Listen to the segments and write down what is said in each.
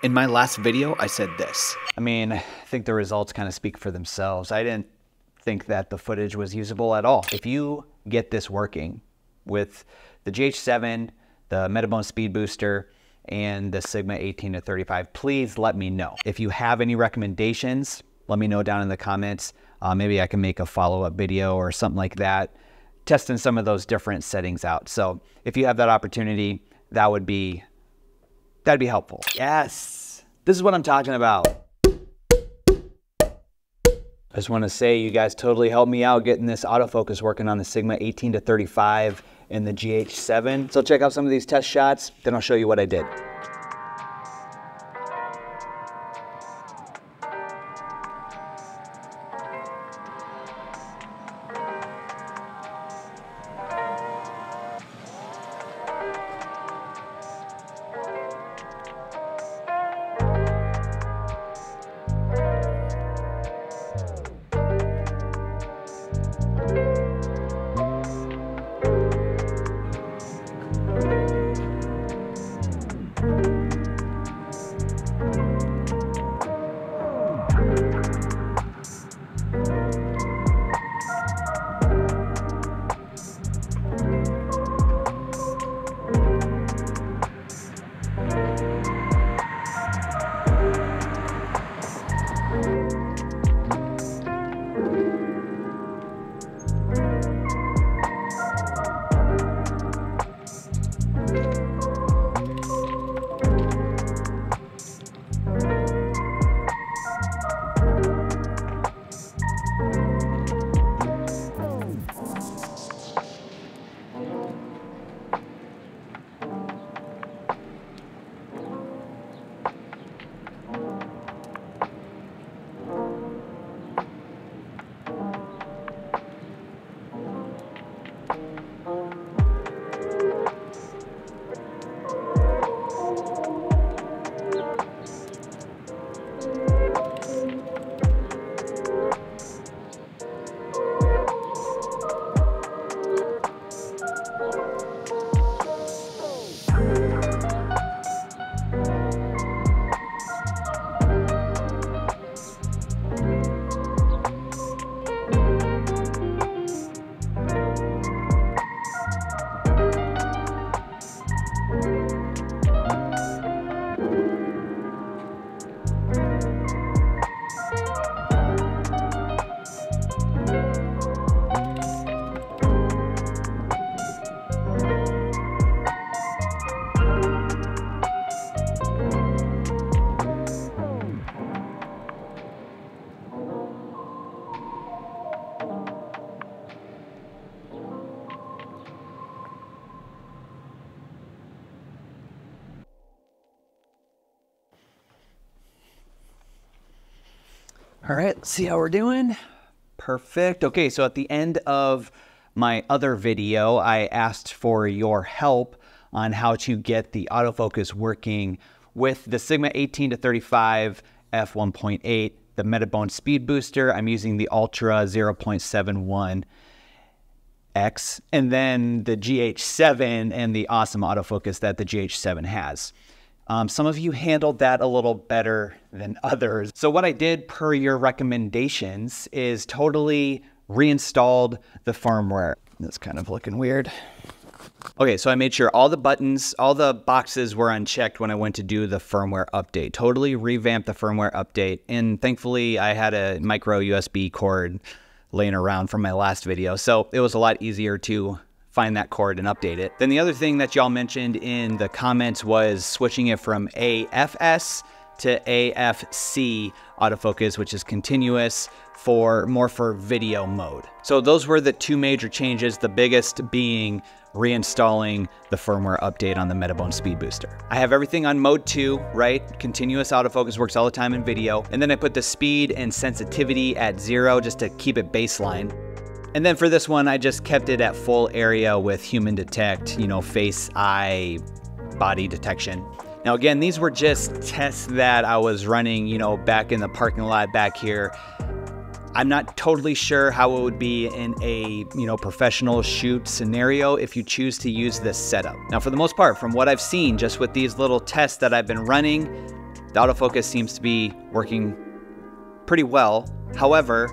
In my last video, I said this. I mean, I think the results kind of speak for themselves. I didn't think that the footage was usable at all. If you get this working with the GH7, the Metabones Speed Booster, and the Sigma 18-35, please let me know. If you have any recommendations, let me know down in the comments. Maybe I can make a follow-up video or something like that, testing some of those different settings out. So if you have that opportunity, that'd be helpful. Yes, this is what I'm talking about. I just want to say you guys totally helped me out getting this autofocus working on the Sigma 18-35 and the GH7. So check out some of these test shots, then I'll show you what I did. All right, let's see how we're doing. Perfect. Okay, so at the end of my other video, I asked for your help on how to get the autofocus working with the Sigma 18-35 f1.8, the Metabones Speed Booster. I'm using the Ultra 0.71x, and then the GH7 and the awesome autofocus that the GH7 has. Some of you handled that a little better than others. So what I did per your recommendations is totally reinstalled the firmware. That's kind of looking weird. Okay, so I made sure all the buttons, all the boxes were unchecked when I went to do the firmware update. Totally revamped the firmware update. And thankfully I had a micro USB cord laying around from my last video. So it was a lot easier to find that cord and update it. Then the other thing that y'all mentioned in the comments was switching it from AFS to AFC autofocus, which is continuous, for more for video mode. So those were the two major changes, the biggest being reinstalling the firmware update on the Metabones Speed Booster. I have everything on mode 2, right? Continuous autofocus works all the time in video. And then I put the speed and sensitivity at 0 just to keep it baseline. And then for this one, I just kept it at full area with human detect, you know, face, eye, body detection. Now again, these were just tests that I was running, you know, back in the parking lot back here. I'm not totally sure how it would be in a, you know, professional shoot scenario if you choose to use this setup. Now, for the most part, from what I've seen, just with these little tests that I've been running, The autofocus seems to be working pretty well. However,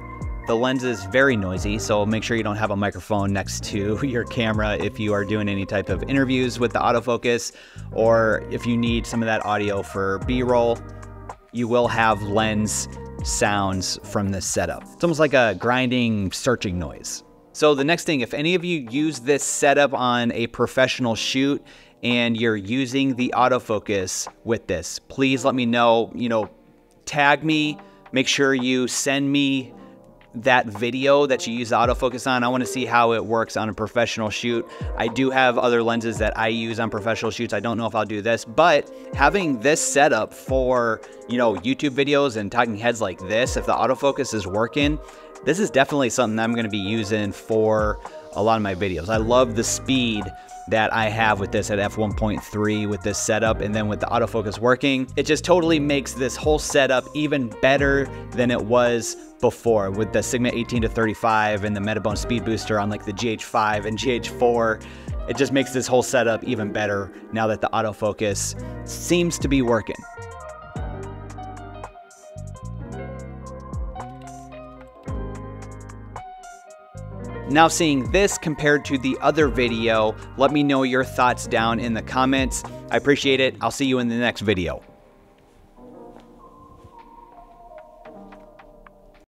the lens is very noisy, so make sure you don't have a microphone next to your camera if you are doing any type of interviews with the autofocus, or if you need some of that audio for B-roll, you will have lens sounds from this setup. It's almost like a grinding, searching noise. So the next thing, if any of you use this setup on a professional shoot and you're using the autofocus with this, please let me know, tag me, make sure you send me that video that you use the autofocus on. I want to see how it works on a professional shoot. I do have other lenses that I use on professional shoots. I don't know if I'll do this, but having this setup for, YouTube videos and talking heads like this, if the autofocus is working, this is definitely something that I'm going to be using for a lot of my videos. I love the speed that I have with this at f1.3 with this setup, and then with the autofocus working, it just totally makes this whole setup even better than it was before with the Sigma 18-35 and the Metabones speed booster on like the GH5 and GH4. It just makes this whole setup even better now that the autofocus seems to be working. Now seeing this compared to the other video, let me know your thoughts down in the comments. I appreciate it. I'll see you in the next video.